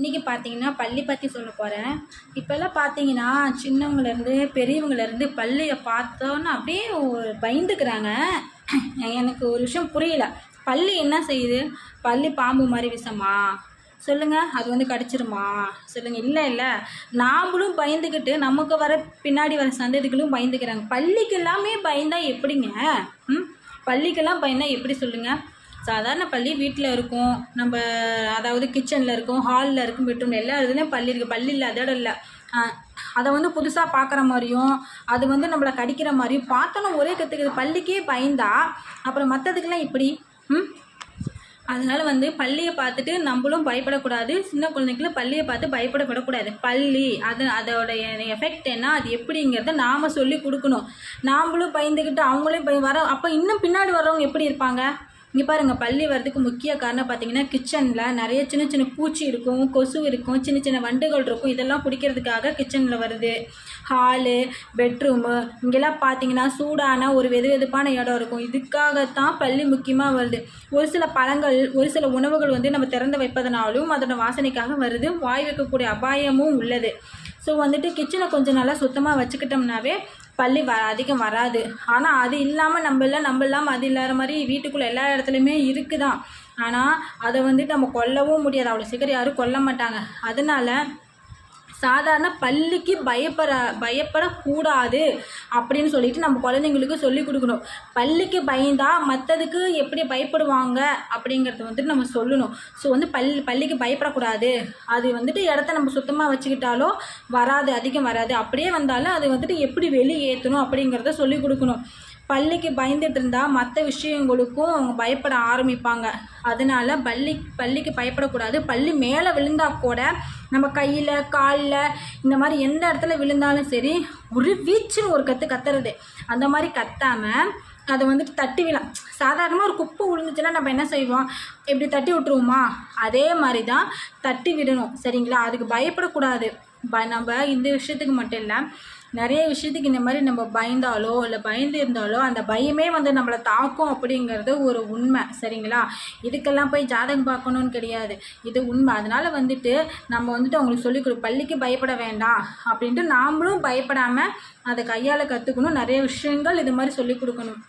இன்றைக்கி பார்த்தீங்கன்னா பள்ளி பற்றி சொல்ல போகிறேன். இப்போல்லாம் பார்த்தீங்கன்னா சின்னவங்கலேருந்து பெரியவங்கலேருந்து பள்ளியை பார்த்தோன்னா அப்படியே பயந்துக்கிறாங்க. எனக்கு ஒரு விஷயம் புரியல. பள்ளி என்ன செய்யுது? பள்ளி பாம்பு மாதிரி விஷமா சொல்லுங்கள்? அது வந்து கடிச்சிருமா சொல்லுங்கள்? இல்லை இல்லை, நாமளும் பயந்துக்கிட்டு நமக்கு வர பின்னாடி வர சந்ததிகளும் பயந்துக்கிறாங்க. பள்ளிக்கு எல்லாமே பயந்தால் எப்படிங்க? பள்ளிக்கெல்லாம் பயந்தால் எப்படி சொல்லுங்கள்? சாதாரண பள்ளி வீட்டில் இருக்கும், நம்ம அதாவது கிச்சனில் இருக்கும், ஹாலில் இருக்கும், பெட்ரூம் எல்லா இதுலேயும் பள்ளி இருக்குது. பள்ளி இல்லாத இடம் இல்லை. அதை வந்து புதுசாக பார்க்குற மாதிரியும் அது வந்து நம்மளை கடிக்கிற மாதிரியும் பார்த்தோன்னா ஒரே கற்றுக்குது. பள்ளிக்கே பயந்தா அப்புறம் மற்றதுக்கெல்லாம் இப்படி அதனால் வந்து பள்ளியை பார்த்துட்டு நம்மளும் பயப்படக்கூடாது. சின்ன குழந்தைங்களும் பள்ளியை பார்த்து பயப்படக்கூடாது. பள்ளி அதோடைய எஃபெக்ட் என்ன, அது எப்படிங்கிறத நாம் சொல்லி கொடுக்கணும். நாம்ளும் பயந்துக்கிட்டு அவங்களே வர அப்போ இன்னும் பின்னாடி வர்றவங்க எப்படி இருப்பாங்க? இங்கே பாருங்கள், பள்ளி வர்றதுக்கு முக்கிய காரணம் பார்த்தீங்கன்னா கிச்சனில் நிறைய சின்ன சின்ன பூச்சி இருக்கும், கொசு இருக்கும், சின்ன சின்ன வண்டுகள் இருக்கும். இதெல்லாம் பிடிக்கிறதுக்காக கிச்சனில் வருது. ஹாலு, பெட்ரூமு இங்கெல்லாம் பார்த்தீங்கன்னா சூடான ஒரு வெதுவெதுப்பான இடம் இருக்கும். இதுக்காகத்தான் பள்ளி முக்கியமாக வருது. ஒரு சில பழங்கள், ஒரு சில உணவுகள் வந்து நம்ம திறந்து வைப்பதனாலும் அதோட வாசனைக்காக வருது. வாய் வைக்கக்கூடிய அபாயமும் உள்ளது. ஸோ வந்துட்டு கிச்சனை கொஞ்சம் நல்லா சுத்தமாக வச்சுக்கிட்டோம்னாவே பள்ளி அதிகம் வராது. ஆனால் அது இல்லாமல் நம்ம இல்லாமல் அது இல்லாத மாதிரி வீட்டுக்குள்ளே எல்லா இடத்துலையுமே இருக்குதான். ஆனால் அதை வந்துட்டு நம்ம கொல்லவும் முடியாது. அவ்வளோ சீக்கிரம் யாரும் கொல்ல மாட்டாங்க. அதனால சாதாரண பள்ளிக்கு பயப்படக்கூடாது அப்படின்னு சொல்லிட்டு நம்ம குழந்தைங்களுக்கு சொல்லி கொடுக்கணும். பள்ளிக்கு பயந்தால் மற்றதுக்கு எப்படி பயப்படுவாங்க அப்படிங்கிறது வந்துட்டு நம்ம சொல்லணும். ஸோ வந்து பள்ளிக்கு பயப்படக்கூடாது. அது வந்துட்டு இடத்த நம்ம சுத்தமாக வச்சுக்கிட்டாலோ வராது, அதிகம் வராது. அப்படியே வந்தாலும் அது வந்துட்டு எப்படி வெளியேற்றணும் அப்படிங்கிறத சொல்லி கொடுக்கணும். பள்ளிக்கு பயந்துட்டு இருந்தால் மற்ற விஷயங்களுக்கும் அவங்க பயப்பட ஆரம்பிப்பாங்க. அதனால் பள்ளிக்கு பயப்படக்கூடாது. பள்ளி மேலே விழுந்தால் கூட நம்ம கையில், காலில் இந்த மாதிரி எந்த இடத்துல விழுந்தாலும் சரி ஒரு வீச்சுன்னு ஒரு கத்துறது. அந்த மாதிரி கத்தாமல் அதை வந்துட்டு தட்டி விழலாம். சாதாரணமாக ஒரு குப்பை விழுந்துச்சுன்னா நம்ம என்ன செய்வோம்? எப்படி தட்டி விட்டுருவோமா? அதே மாதிரி தான் தட்டி விடணும். சரிங்களா? அதுக்கு பயப்படக்கூடாது. நம்ம இந்த விஷயத்துக்கு மட்டும் இல்லை, நிறைய விஷயத்துக்கு இந்த மாதிரி நம்ம பயந்தாலோ இல்லை பயந்து இருந்தாலோ அந்த பயமே வந்து நம்மளை தாக்கும் அப்படிங்கிறது ஒரு உண்மை. சரிங்களா? இதுக்கெல்லாம் போய் ஜாதகம் பார்க்கணுன்னு கிடையாது, இது உண்மை. அதனால் வந்துட்டு நம்ம வந்துட்டு அவங்களுக்கு சொல்லிக் கொடு, பள்ளிக்கு பயப்பட வேண்டாம் அப்படின்ட்டு நாமளும் பயப்படாமல் அதை கையால் கற்றுக்கணும். நிறைய விஷயங்கள் இது மாதிரி சொல்லிக் கொடுக்கணும்.